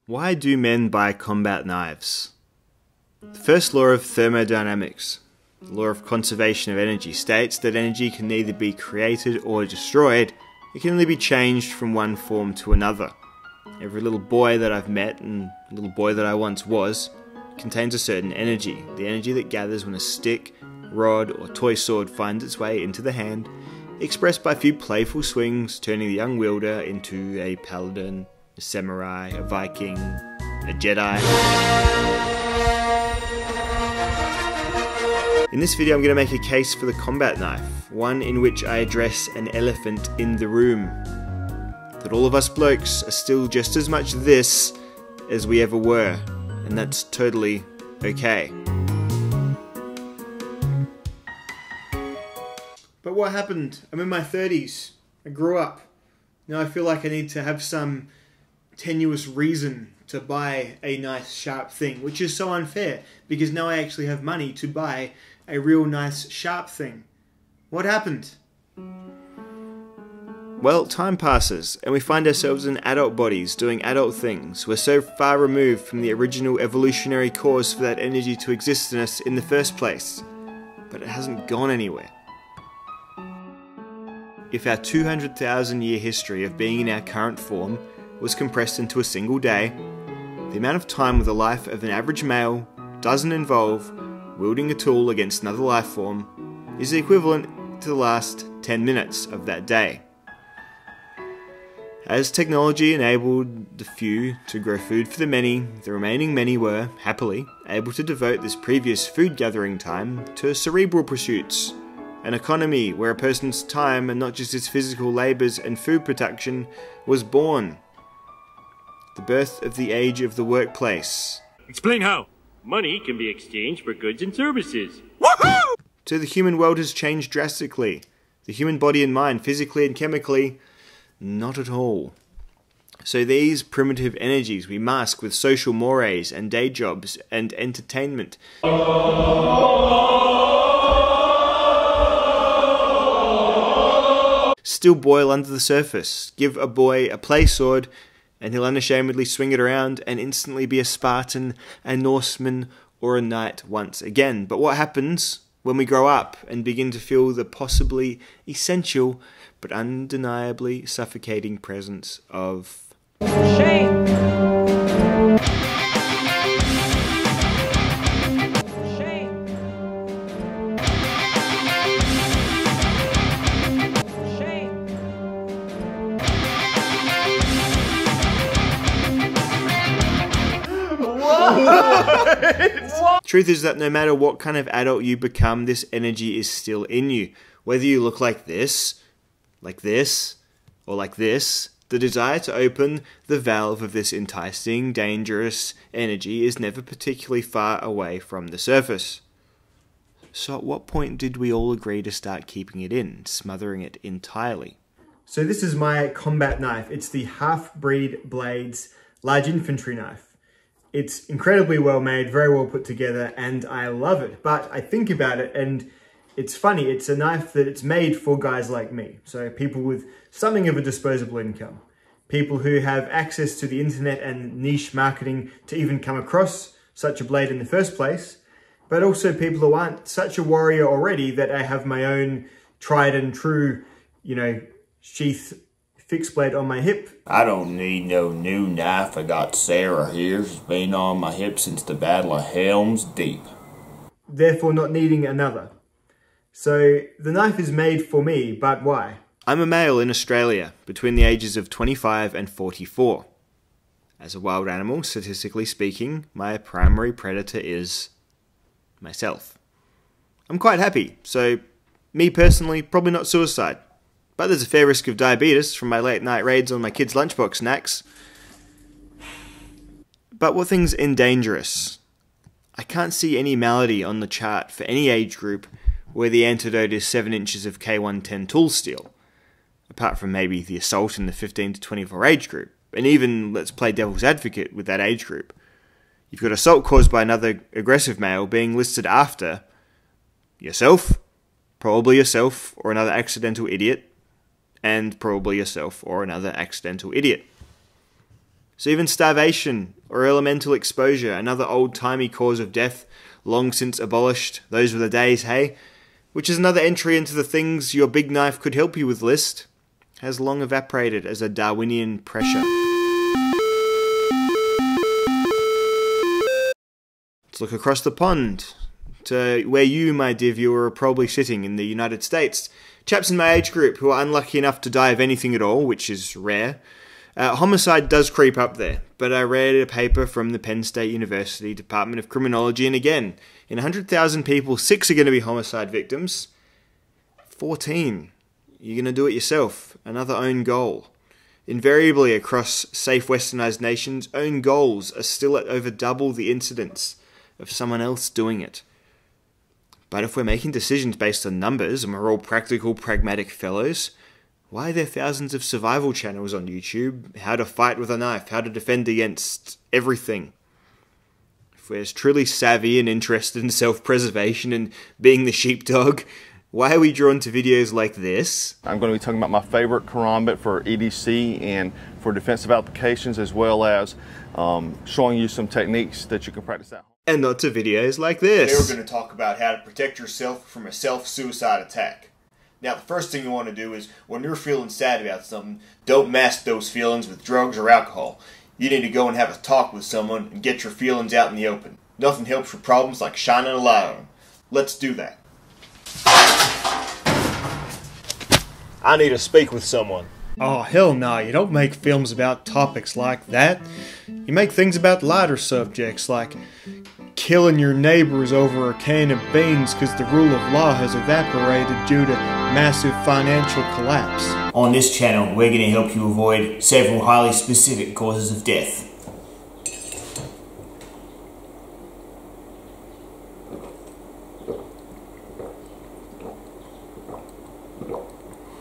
Why do men buy combat knives? The first law of thermodynamics, the law of conservation of energy, states that energy can neither be created or destroyed, it can only be changed from one form to another. Every little boy that I've met, and little boy that I once was, contains a certain energy, the energy that gathers when a stick, rod or toy sword finds its way into the hand, expressed by a few playful swings, turning the young wielder into a paladin, a samurai, a Viking, a Jedi. In this video I'm going to make a case for the combat knife, one in which I address an elephant in the room. That all of us blokes are still just as much this as we ever were, and that's totally okay. But what happened? I'm in my 30s, I grew up, now I feel like I need to have some tenuous reason to buy a nice sharp thing, which is so unfair, because now I actually have money to buy a real nice sharp thing. What happened? Well, time passes, and we find ourselves in adult bodies doing adult things. We're so far removed from the original evolutionary cause for that energy to exist in us in the first place. But it hasn't gone anywhere. If our 200,000 year history of being in our current form was compressed into a single day, the amount of time with the life of an average male doesn't involve wielding a tool against another life form is the equivalent to the last 10 minutes of that day. As technology enabled the few to grow food for the many, the remaining many were, happily, able to devote this previous food gathering time to cerebral pursuits, an economy where a person's time and not just his physical labours and food production was born. The birth of the age of the workplace. Explain how. Money can be exchanged for goods and services. Woohoo! So the human world has changed drastically. The human body and mind, physically and chemically, not at all. So these primitive energies we mask with social mores and day jobs and entertainment. Still boil under the surface. Give a boy a play sword and he'll unashamedly swing it around and instantly be a Spartan, a Norseman, or a knight once again. But what happens when we grow up and begin to feel the possibly essential but undeniably suffocating presence of shame? Truth is that no matter what kind of adult you become, this energy is still in you. Whether you look like this, or like this, the desire to open the valve of this enticing, dangerous energy is never particularly far away from the surface. So at what point did we all agree to start keeping it in, smothering it entirely? So this is my combat knife. It's the Half-Breed Blades large infantry knife. It's incredibly well made, very well put together, and I love it. But I think about it and it's funny, it's a knife that it's made for guys like me. So people with something of a disposable income. People who have access to the internet and niche marketing to even come across such a blade in the first place. But also people who aren't such a warrior already that I have my own tried and true, sheath fixed blade on my hip. I don't need no new knife. I got Sarah here. She's been on my hip since the Battle of Helm's Deep. Therefore not needing another. So the knife is made for me, but why? I'm a male in Australia, between the ages of 25 and 44. As a wild animal, statistically speaking, my primary predator is myself. I'm quite happy, so me personally, probably not suicide. But there's a fair risk of diabetes from my late night raids on my kids' lunchbox snacks. But what thing's dangerous? I can't see any malady on the chart for any age group where the antidote is 7 inches of K110 tool steel, apart from maybe the assault in the 15 to 24 age group. And even, let's play devil's advocate with that age group. You've got assault caused by another aggressive male being listed after yourself, probably yourself or another accidental idiot, and probably yourself or another accidental idiot. So even starvation or elemental exposure, another old-timey cause of death, long since abolished. Those were the days, hey? Which is another entry into the things your big knife could help you with list, has long evaporated as a Darwinian pressure. Let's look across the pond to where you, my dear viewer, are probably sitting in the United States. Chaps in my age group who are unlucky enough to die of anything at all, which is rare. Homicide does creep up there, but I read a paper from the Penn State University Department of Criminology, and again, in 100,000 people, 6 are going to be homicide victims. 14. You're going to do it yourself. Another own goal. Invariably across safe westernized nations, own goals are still at over double the incidence of someone else doing it. But if we're making decisions based on numbers, and we're all practical, pragmatic fellows, why are there thousands of survival channels on YouTube? How to fight with a knife, how to defend against everything. If we're truly savvy and interested in self-preservation and being the sheepdog, why are we drawn to videos like this? I'm going to be talking about my favorite Quran bit for EDC and for defensive applications, as well as showing you some techniques that you can practice at home. And not to videos like this. Today we're going to talk about how to protect yourself from a self-suicide attack. Now, the first thing you want to do is, when you're feeling sad about something, don't mask those feelings with drugs or alcohol. You need to go and have a talk with someone and get your feelings out in the open. Nothing helps your problems like shining a light on them. Let's do that. I need to speak with someone. Oh, hell no, you don't make films about topics like that. You make things about lighter subjects like killing your neighbors over a can of beans because the rule of law has evaporated due to massive financial collapse. On this channel, we're going to help you avoid several highly specific causes of death.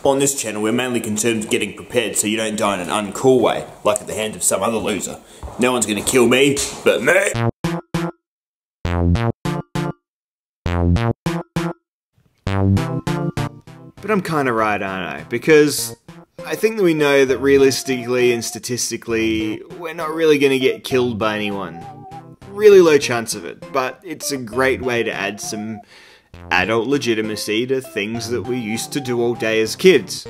On this channel, we're mainly concerned with getting prepared so you don't die in an uncool way, like at the hands of some other loser. No one's going to kill me, but me! But I'm kinda right, aren't I? Because I think that we know that realistically and statistically, we're not really gonna get killed by anyone. Really low chance of it, but it's a great way to add some adult legitimacy to things that we used to do all day as kids.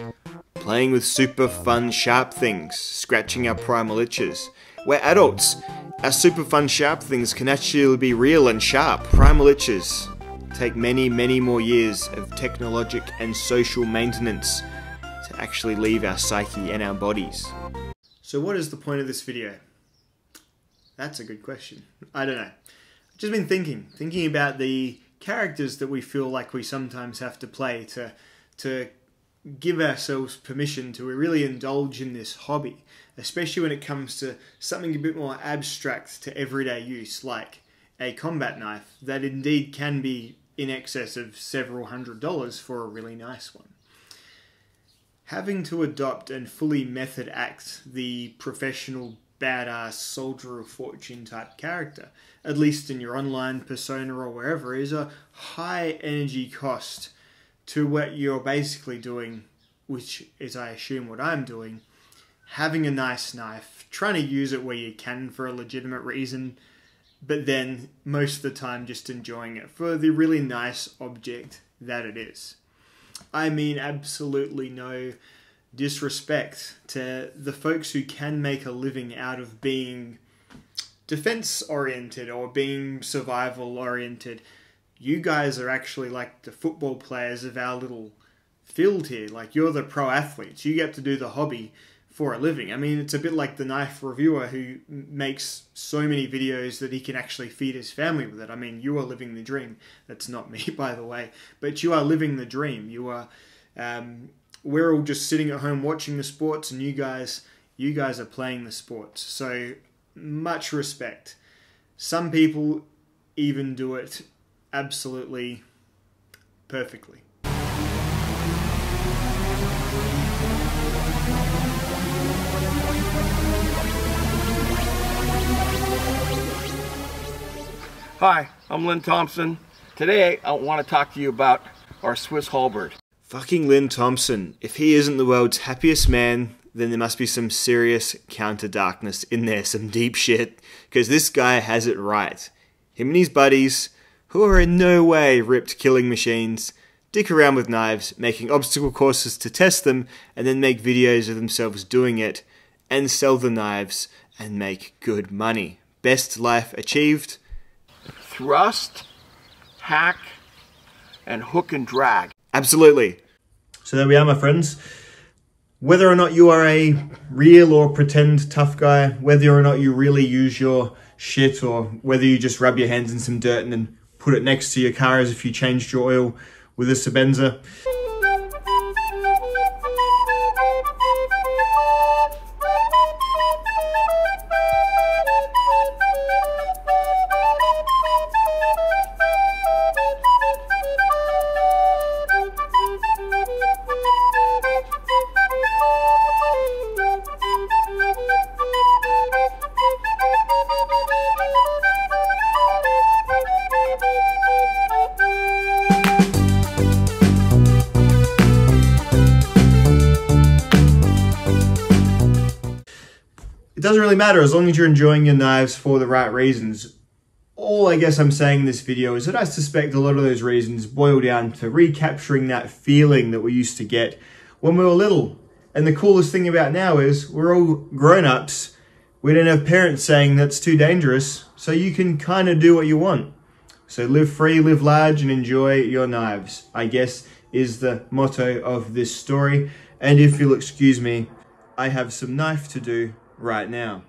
Playing with super fun sharp things, scratching our primal itches. We're adults. Our super fun sharp things can actually be real and sharp. Primal itches take many, many more years of technologic and social maintenance to actually leave our psyche and our bodies. So what is the point of this video? That's a good question. I don't know. I've just been thinking about the characters that we feel like we sometimes have to play to give ourselves permission to really indulge in this hobby, especially when it comes to something a bit more abstract to everyday use, like a combat knife that indeed can be in excess of several $100s for a really nice one. Having to adopt and fully method act the professional badass soldier of fortune type character, at least in your online persona or wherever, is a high energy cost to what you're basically doing, which is, I assume, what I'm doing. Having a nice knife, trying to use it where you can for a legitimate reason, but then most of the time just enjoying it for the really nice object that it is. I mean absolutely no disrespect to the folks who can make a living out of being defense-oriented or being survival-oriented. You guys are actually like the football players of our little field here. Like, you're the pro athletes. You get to do the hobby for a living. I mean, it's a bit like the knife reviewer who makes so many videos that he can actually feed his family with it. I mean, you are living the dream. That's not me, by the way. But you are living the dream. You are... we're all just sitting at home watching the sports, and you guys are playing the sports. So, much respect. Some people even do it absolutely perfectly. Hi, I'm Lynn Thompson. Today I want to talk to you about our Swiss halberd. Fucking Lynn Thompson. If he isn't the world's happiest man, then there must be some serious counter darkness in there, some deep shit, because this guy has it right. Him and his buddies, who are in no way ripped killing machines, dick around with knives, making obstacle courses to test them, and then make videos of themselves doing it, and sell the knives, and make good money. Best life achieved. Thrust, hack, and hook and drag. Absolutely. So there we are, my friends. Whether or not you are a real or pretend tough guy, whether or not you really use your shit, or whether you just rub your hands in some dirt and then put it next to your car as if you changed your oil with a Sebenza. It doesn't really matter as long as you're enjoying your knives for the right reasons. All I guess I'm saying in this video is that I suspect a lot of those reasons boil down to recapturing that feeling that we used to get when we were little. And the coolest thing about now is we're all grown-ups. We don't have parents saying that's too dangerous, so you can kind of do what you want. So live free, live large, and enjoy your knives, I guess is the motto of this story. And if you'll excuse me, I have some knife to do right now.